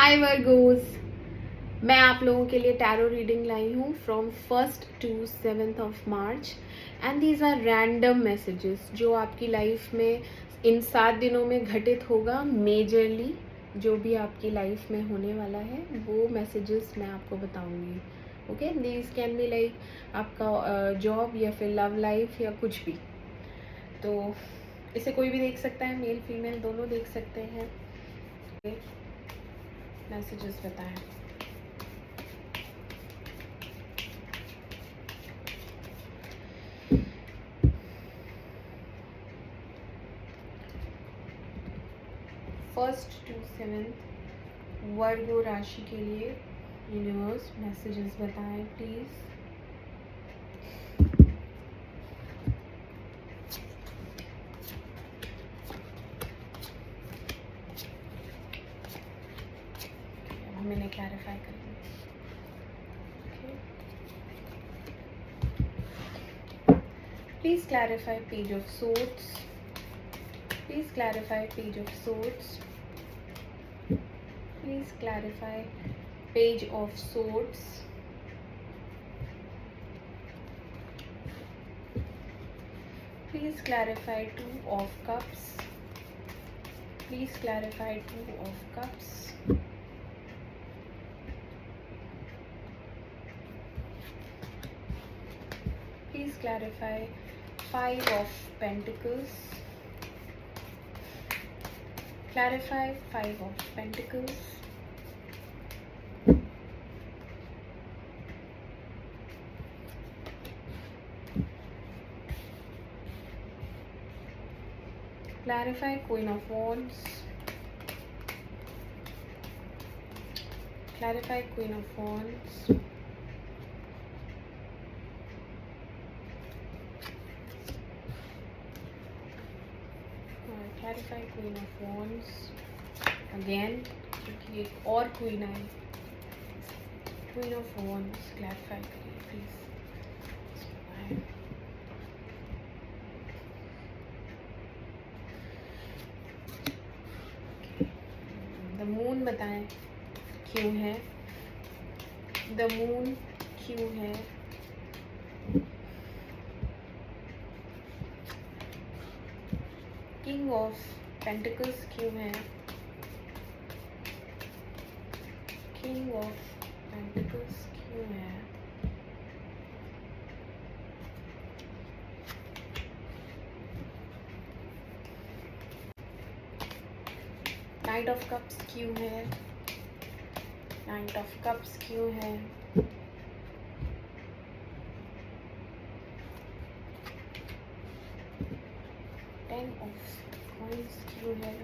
हाय Virgo's, मैं आप लोगों के लिए टैरो रीडिंग लाई हूँ from 1st to 7th of March and these are random messages जो आपकी लाइफ में इन 7 दिनों में घटित होगा। मेजरली जो भी आपकी लाइफ में होने वाला है वो मैसेजेस मैं आपको बताऊंगी। Okay, these can be like आपका जॉब या फिर लव लाइफ या कुछ भी। तो इसे कोई भी देख सकता है, मेल फीमेल दोनों देख सकते हैं। मैसेजेस बताएं। फर्स्ट टू 7th वर्गो राशि के लिए यूनिवर्स मैसेजेस बताएं प्लीज। हम इन्हें क्लैरिफाई करेंगे। Please clarify page of swords. Please clarify page of swords. Please clarify page of swords. Please clarify 2 of cups. Please clarify 2 of cups. Please clarify 5 of pentacles. Clarify 5 of pentacles. Clarify Queen of Wands. Clarify Queen of Wands. Clarify Queen of Wands. Again, क्योंकि एक और queen I. Queen of Wands clarify करिए please. The moon बताएं क्यों है। The moon क्यों है। King of pentacles क्यों है। किंग ऑफ पेंटिकल्स क्यों है। नाइट ऑफ कप्स क्यों है। नाइट ऑफ कप्स क्यों है। टेन ऑफ कॉइंस क्यों है।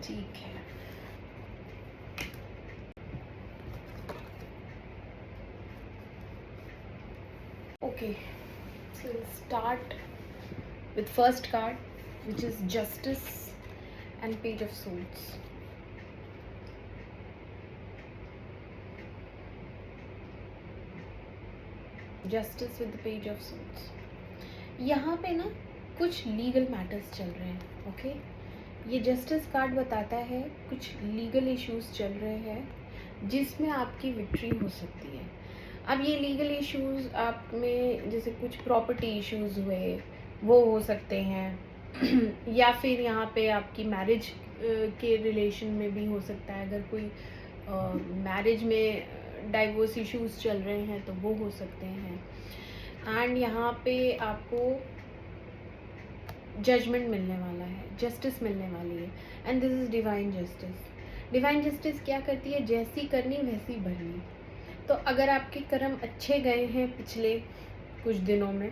ठीक है, okay, so we'll start with first card, which is Justice and Page of Swords. Justice with the Page of Swords. यहाँ पे ना कुछ लीगल मैटर्स चल रहे हैं। ओके, ये जस्टिस कार्ड बताता है कुछ लीगल इश्यूज चल रहे हैं जिसमें आपकी विक्ट्री हो सकती है। अब ये लीगल इश्यूज आप में जैसे कुछ प्रॉपर्टी इश्यूज हुए वो हो सकते हैं या फिर यहाँ पे आपकी मैरिज के रिलेशन में भी हो सकता है। अगर कोई मैरिज में डाइवोर्स इश्यूज चल रहे हैं तो वो हो सकते हैं। एंड यहाँ पे आपको जजमेंट मिलने वाला है, जस्टिस मिलने वाली है and this is divine justice. Divine justice क्या करती है, जैसी करनी वैसी भरनी। तो अगर आपके कर्म अच्छे गए हैं पिछले कुछ दिनों में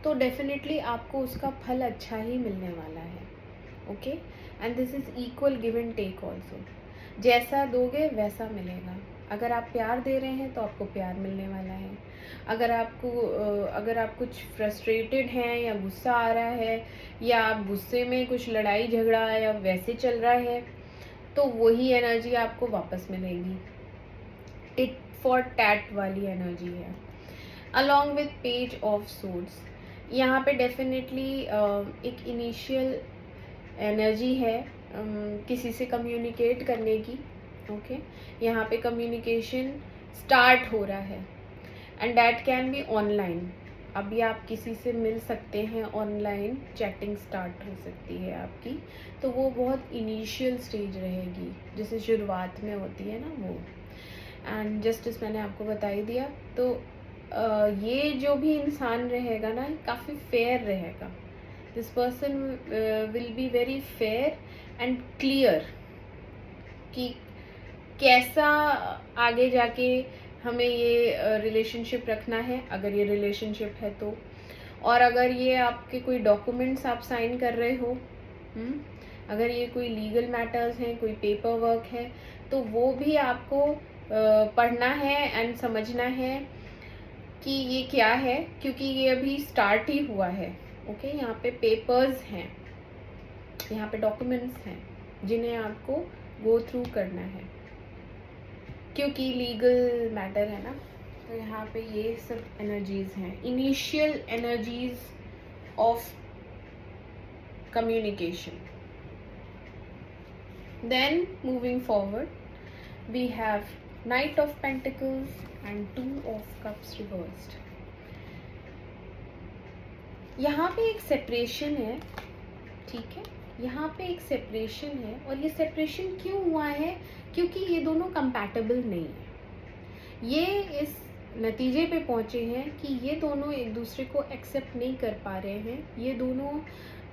तो डेफिनेटली आपको उसका फल अच्छा ही मिलने वाला है। Okay, and this is equal give and take also. जैसा दोगे वैसा मिलेगा। अगर आप प्यार दे रहे हैं तो आपको प्यार मिलने वाला है। अगर आप कुछ फ्रस्ट्रेटेड हैं या गुस्सा आ रहा है या आप गुस्से में कुछ लड़ाई झगड़ा या वैसे चल रहा है तो वही एनर्जी आपको वापस मिलेगी। टिट फॉर टैट वाली एनर्जी है। Along with page of swords, यहाँ पे डेफिनेटली एक इनिशियल एनर्जी है किसी से कम्युनिकेट करने की। ओके, यहाँ पे कम्युनिकेशन स्टार्ट हो रहा है and that can be online. अभी आप किसी से मिल सकते हैं ऑनलाइन, चैटिंग स्टार्ट हो सकती है आपकी, तो वो बहुत इनिशियल स्टेज रहेगी, जैसे शुरुआत में होती है ना वो। एंड जस्टिस मैंने आपको बता ही दिया। तो ये जो भी इंसान रहेगा ना, काफ़ी फेयर रहेगा। This person will be very fair and clear कि कैसा आगे जाके हमें ये रिलेशनशिप रखना है, अगर ये रिलेशनशिप है तो। और अगर ये आपके कोई डॉक्यूमेंट्स आप साइन कर रहे हो, अगर ये कोई लीगल मैटर्स हैं, कोई पेपर वर्क है, तो वो भी आपको पढ़ना है एंड समझना है कि ये क्या है, क्योंकि ये अभी स्टार्ट ही हुआ है। ओके, यहाँ पे पेपर्स हैं, यहाँ पे डॉक्यूमेंट्स हैं जिन्हें आपको गो थ्रू करना है, क्योंकि लीगल मैटर है ना। तो यहाँ पे ये सब एनर्जीज हैं, initial energies of communication. Then moving forward we have knight of pentacles and 2 of cups reversed. यहाँ पे एक सेपरेशन है, ठीक है, यहाँ पे एक सेपरेशन है। और ये सेपरेशन क्यों हुआ है? क्योंकि ये दोनों कंपैटिबल नहीं है। ये इस नतीजे पे पहुँचे हैं कि ये दोनों एक दूसरे को एक्सेप्ट नहीं कर पा रहे हैं। ये दोनों,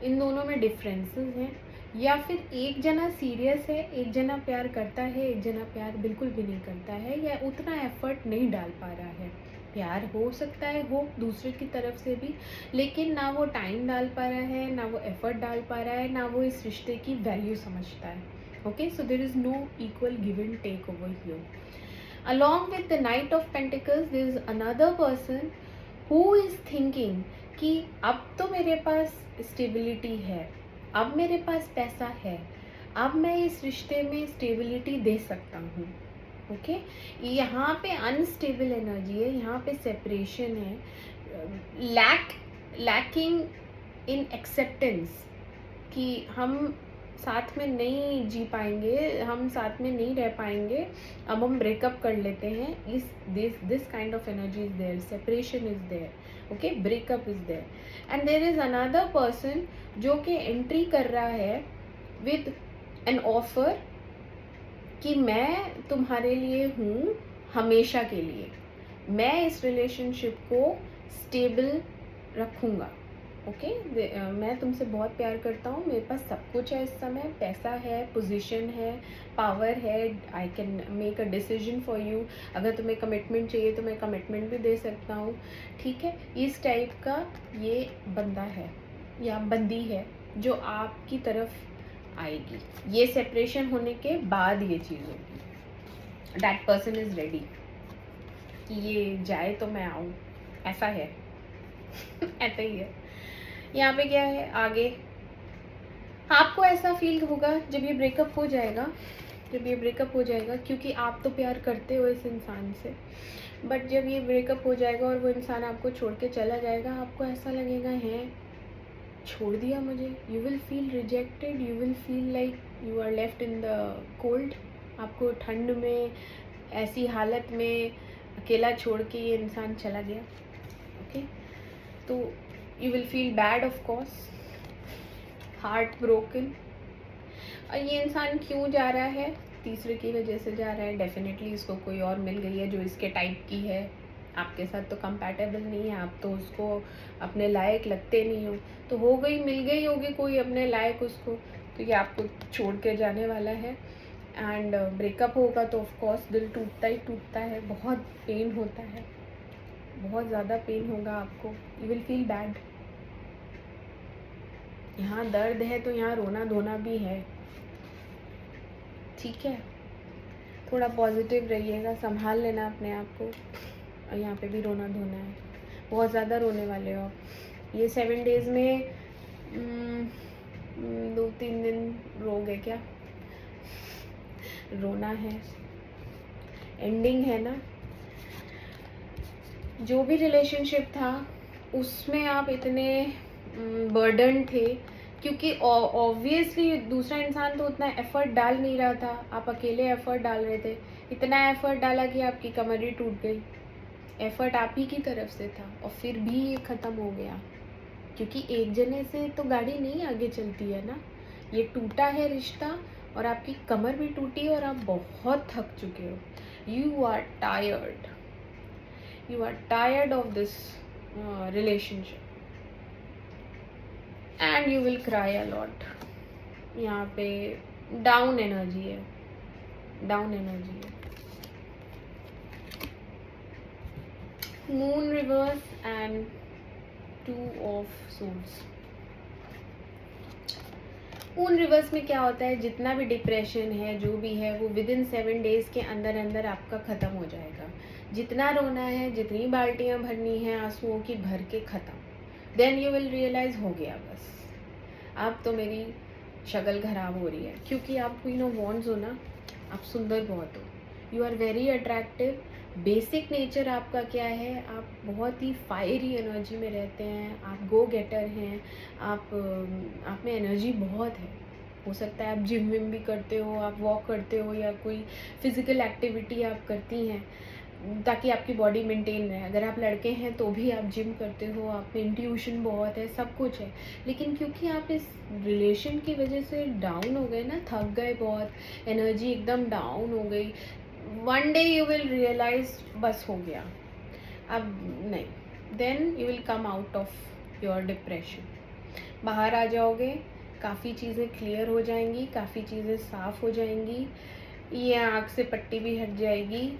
इन दोनों में डिफरेंसेस हैं, या फिर एक जना सीरियस है, एक जना प्यार करता है, एक जना प्यार बिल्कुल भी नहीं करता है, या उतना एफर्ट नहीं डाल पा रहा है। प्यार हो सकता है हो दूसरे की तरफ से भी, लेकिन ना वो टाइम डाल पा रहा है, ना वो एफर्ट डाल पा रहा है, ना वो इस रिश्ते की वैल्यू समझता है। Okay, so there is no equal give and take over here. Along with the Knight of Pentacles, there is another person who is thinking कि अब तो मेरे पास स्टेबिलिटी है, अब मेरे पास पैसा है, अब मैं इस रिश्ते में स्टेबिलिटी दे सकता हूँ। ओके, यहाँ पे अनस्टेबल एनर्जी है, यहाँ पे सेपरेशन है, लैकिंग इन एक्सेप्टेंस कि हम साथ में नहीं जी पाएंगे, हम साथ में नहीं रह पाएंगे, अब हम ब्रेकअप कर लेते हैं। इस this kind of energy is there, separation is there, okay, breakup is there. And there is another person जो कि एंट्री कर रहा है विद एन ऑफर कि मैं तुम्हारे लिए हूँ हमेशा के लिए, मैं इस रिलेशनशिप को स्टेबल रखूँगा। ओके, मैं तुमसे बहुत प्यार करता हूँ, मेरे पास सब कुछ है, इस समय पैसा है, पोजीशन है, पावर है, I can make a decision for you. अगर तुम्हें कमिटमेंट चाहिए तो मैं कमिटमेंट भी दे सकता हूँ, ठीक है। इस टाइप का ये बंदा है या बंदी है जो आपकी तरफ आएगी। ये सेपरेशन होने के बाद ये चीज़ होगी। दैट पर्सन इज रेडी कि ये जाए तो मैं आऊँ, ऐसा है ऐसा ही है। यहाँ पे क्या है आगे, आपको ऐसा फील होगा जब ये ब्रेकअप हो जाएगा, जब ये ब्रेकअप हो जाएगा, क्योंकि आप तो प्यार करते हो इस इंसान से, बट जब ये ब्रेकअप हो जाएगा और वो इंसान आपको छोड़ के चला जाएगा, आपको ऐसा लगेगा है छोड़ दिया मुझे। You will feel rejected, you will feel like you are left in the cold. आपको ठंड में, ऐसी हालत में अकेला छोड़ के ये इंसान चला गया। ओके, तो you will feel bad, of course, heart broken. और ये इंसान क्यों जा रहा है? तीसरे की वजह से जा रहा है। डेफिनेटली इसको कोई और मिल गई है जो इसके टाइप की है, आपके साथ तो कंपैटिबल नहीं है, आप तो उसको अपने लायक लगते नहीं हो, तो हो गई, मिल गई होगी कोई अपने लायक उसको, तो ये आपको छोड़ के जाने वाला है। एंड ब्रेकअप होगा तो ऑफ कोर्स दिल टूटता ही टूटता है, बहुत पेन होता है, बहुत ज़्यादा पेन होगा आपको, यू विल फील बैड। यहाँ दर्द है तो यहाँ रोना धोना भी है, ठीक है। थोड़ा पॉजिटिव रहिएगा, संभाल लेना अपने आप को। और यहाँ पे भी रोना धोना है, बहुत ज़्यादा रोने वाले हो आप। ये 7 डेज में 2-3 दिन रोगे क्या? रोना है, एंडिंग है ना। जो भी रिलेशनशिप था उसमें आप इतने बर्डन थे क्योंकि ऑब्वियसली दूसरा इंसान तो उतना एफर्ट डाल नहीं रहा था, आप अकेले एफर्ट डाल रहे थे। इतना एफर्ट डाला कि आपकी कमर ही टूट गई। एफर्ट आप ही की तरफ से था और फिर भी ये ख़त्म हो गया, क्योंकि एक जने से तो गाड़ी नहीं आगे चलती है ना। ये टूटा है रिश्ता और आपकी कमर भी टूटी और आप बहुत थक चुके हो। You are tired, you are tired of this relationship and you will cry a lot. यहाँ पे डाउन एनर्जी है, डाउन एनर्जी है। Moon reverse and 2 of swords. Moon reverse में क्या होता है, जितना भी डिप्रेशन है जो भी है वो विद इन 7 डेज के अंदर अंदर आपका ख़त्म हो जाएगा। जितना रोना है, जितनी बाल्टियाँ भरनी है आंसुओं की, भर के ख़त्म। देन यू विल रियलाइज़ हो गया बस, अब तो मेरी शक्ल खराब हो रही है। क्योंकि आप क्वीन ऑफ वॉन्ड्स हो ना, आप सुंदर बहुत हो, you are very attractive. Basic nature आपका क्या है, आप बहुत ही फायरी एनर्जी में रहते हैं, आप गो गेटर हैं, आप में एनर्जी बहुत है। हो सकता है आप जिम विम भी करते हो, आप वॉक करते हो या कोई फिज़िकल एक्टिविटी आप करती हैं ताकि आपकी बॉडी मेंटेन रहे। अगर आप लड़के हैं तो भी आप जिम करते हो, आप में इंट्यूशन बहुत है, सब कुछ है। लेकिन क्योंकि आप इस रिलेशन की वजह से डाउन हो गए ना, थक गए बहुत, एनर्जी एकदम डाउन हो गई, one day you will realize बस हो गया, अब नहीं। Then you will come out of your depression, बाहर आ जाओगे, काफ़ी चीज़ें क्लियर हो जाएंगी, काफ़ी चीज़ें साफ़ हो जाएंगी। ये आँख से पट्टी भी हट जाएगी,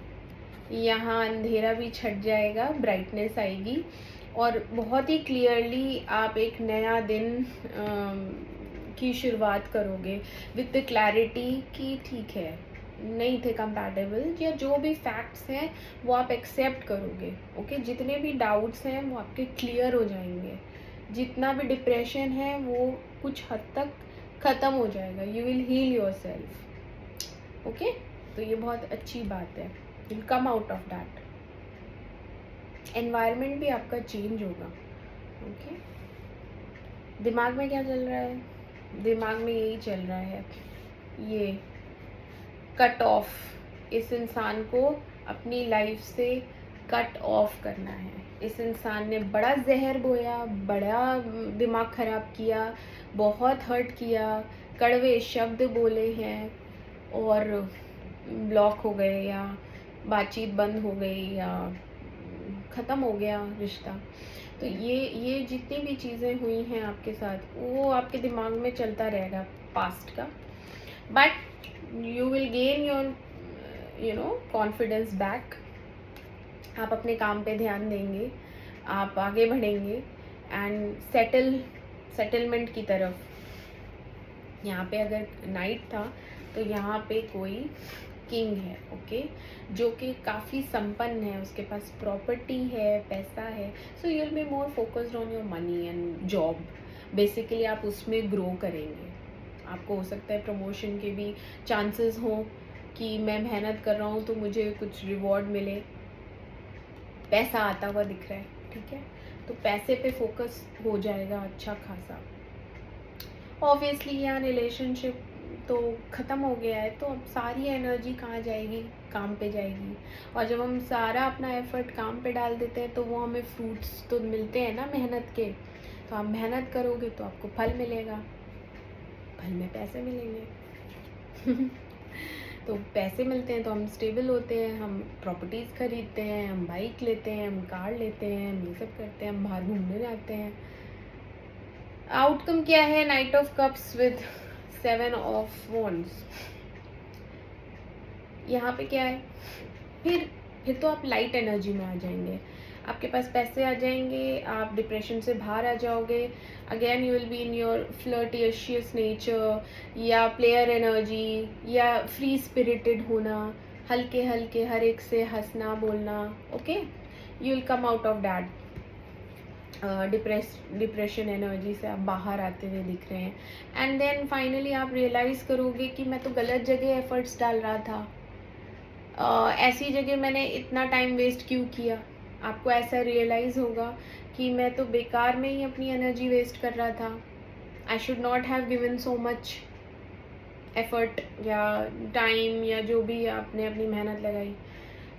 यहाँ अंधेरा भी छट जाएगा, ब्राइटनेस आएगी और बहुत ही क्लियरली आप एक नया दिन की शुरुआत करोगे विद क्लैरिटी कि ठीक है, नहीं थे कंपैटिबल, या जो भी फैक्ट्स हैं वो आप एक्सेप्ट करोगे। ओके, जितने भी डाउट्स हैं वो आपके क्लियर हो जाएंगे, जितना भी डिप्रेशन है वो कुछ हद तक ख़त्म हो जाएगा, you will heal yourself. Okay, तो ये बहुत अच्छी बात है, will come out of that. Environment भी आपका चेंज होगा। ओके, दिमाग में क्या चल रहा है, दिमाग में यही चल रहा है, ये कट ऑफ, इस इंसान को अपनी लाइफ से कट ऑफ करना है। इस इंसान ने बड़ा जहर बोया, बड़ा दिमाग ख़राब किया, बहुत हर्ट किया, कड़वे शब्द बोले हैं और ब्लॉक हो गए या बातचीत बंद हो गई या ख़त्म हो गया रिश्ता। तो ये जितनी भी चीज़ें हुई हैं आपके साथ वो आपके दिमाग में चलता रहेगा पास्ट का, but you will gain your confidence back. आप अपने काम पे ध्यान देंगे, आप आगे बढ़ेंगे एंड सेटलमेंट की तरफ। यहाँ पे अगर नाइट था तो यहाँ पे कोई किंग है, ओके, जो कि काफ़ी संपन्न है, उसके पास प्रॉपर्टी है, पैसा है। So you will be more focused on your money and job. Basically आप उसमें ग्रो करेंगे। आपको हो सकता है प्रमोशन के भी चांसेस हों कि मैं मेहनत कर रहा हूँ तो मुझे कुछ रिवॉर्ड मिले, पैसा आता हुआ दिख रहा है, ठीक है, तो पैसे पे फोकस हो जाएगा अच्छा खासा। ऑब्वियसली यहाँ रिलेशनशिप तो ख़त्म हो गया है, तो अब सारी एनर्जी कहाँ जाएगी, काम पे जाएगी। और जब हम सारा अपना एफर्ट काम पे डाल देते हैं तो वो हमें फ्रूट्स तो मिलते हैं ना मेहनत के। तो आप मेहनत करोगे तो आपको फल मिलेगा, फल में पैसे मिलेंगे तो पैसे मिलते हैं तो हम स्टेबल होते हैं, हम प्रॉपर्टीज़ खरीदते हैं, हम बाइक लेते हैं, हम कार लेते हैं, हम ये सब करते हैं, हम बाहर घूमने जाते हैं। आउटकम क्या है, night of cups with 7 of wands. यहाँ पे क्या है, फिर तो आप लाइट एनर्जी में आ जाएंगे, आपके पास पैसे आ जाएंगे, आप डिप्रेशन से बाहर आ जाओगे। Again you will be in your flirtatious nature या प्लेयर एनर्जी या फ्री स्पिरिटेड होना, हल्के हल्के हर एक से हंसना बोलना। Okay, you will come out of that depression energy से आप बाहर आते हुए दिख रहे हैं। एंड देन फाइनली आप रियलाइज़ करोगे कि मैं तो गलत जगह एफर्ट्स डाल रहा था, ऐसी जगह मैंने इतना टाइम वेस्ट क्यों किया। आपको ऐसा रियलाइज़ होगा कि मैं तो बेकार में ही अपनी एनर्जी वेस्ट कर रहा था। I should not have given so much effort या टाइम या जो भी आपने अपनी मेहनत लगाई।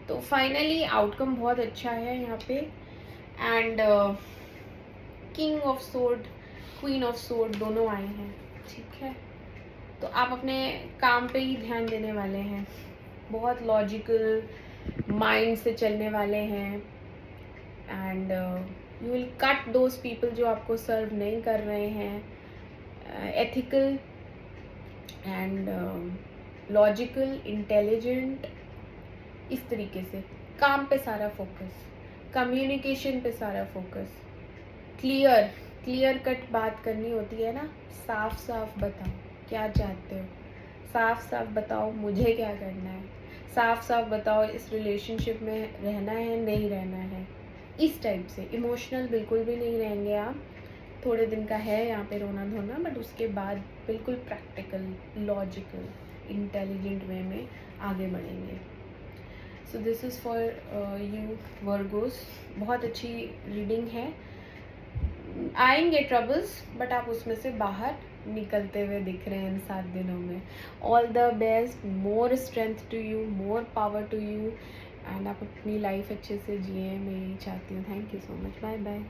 तो फाइनली आउटकम बहुत अच्छा है यहाँ पे। And king of sword, queen of sword दोनों आए हैं, ठीक है। तो आप अपने काम पे ही ध्यान देने वाले हैं, बहुत लॉजिकल माइंड से चलने वाले हैं। And you will cut those people जो आपको सर्व नहीं कर रहे हैं। एथिकल एंड लॉजिकल, इंटेलिजेंट, इस तरीके से काम पे सारा फोकस, कम्युनिकेशन पे सारा फोकस, क्लियर कट बात करनी होती है ना, साफ साफ बताओ क्या चाहते हो, साफ साफ बताओ मुझे क्या करना है, साफ साफ बताओ इस रिलेशनशिप में रहना है नहीं रहना है। इस टाइप से इमोशनल बिल्कुल भी नहीं रहेंगे आप। थोड़े दिन का है यहाँ पे रोना धोना, बट उसके बाद बिल्कुल प्रैक्टिकल, लॉजिकल, इंटेलिजेंट वे में आगे बढ़ेंगे। So this is for you Virgo's. बहुत अच्छी रीडिंग है। आएंगे ट्रबल्स, बट आप उसमें से बाहर निकलते हुए दिख रहे हैं इन 7 दिनों में। All the best, more strength to you, more power to you, and आप अपनी लाइफ अच्छे से जिए, मैं यही चाहती हूँ। Thank you so much, bye bye.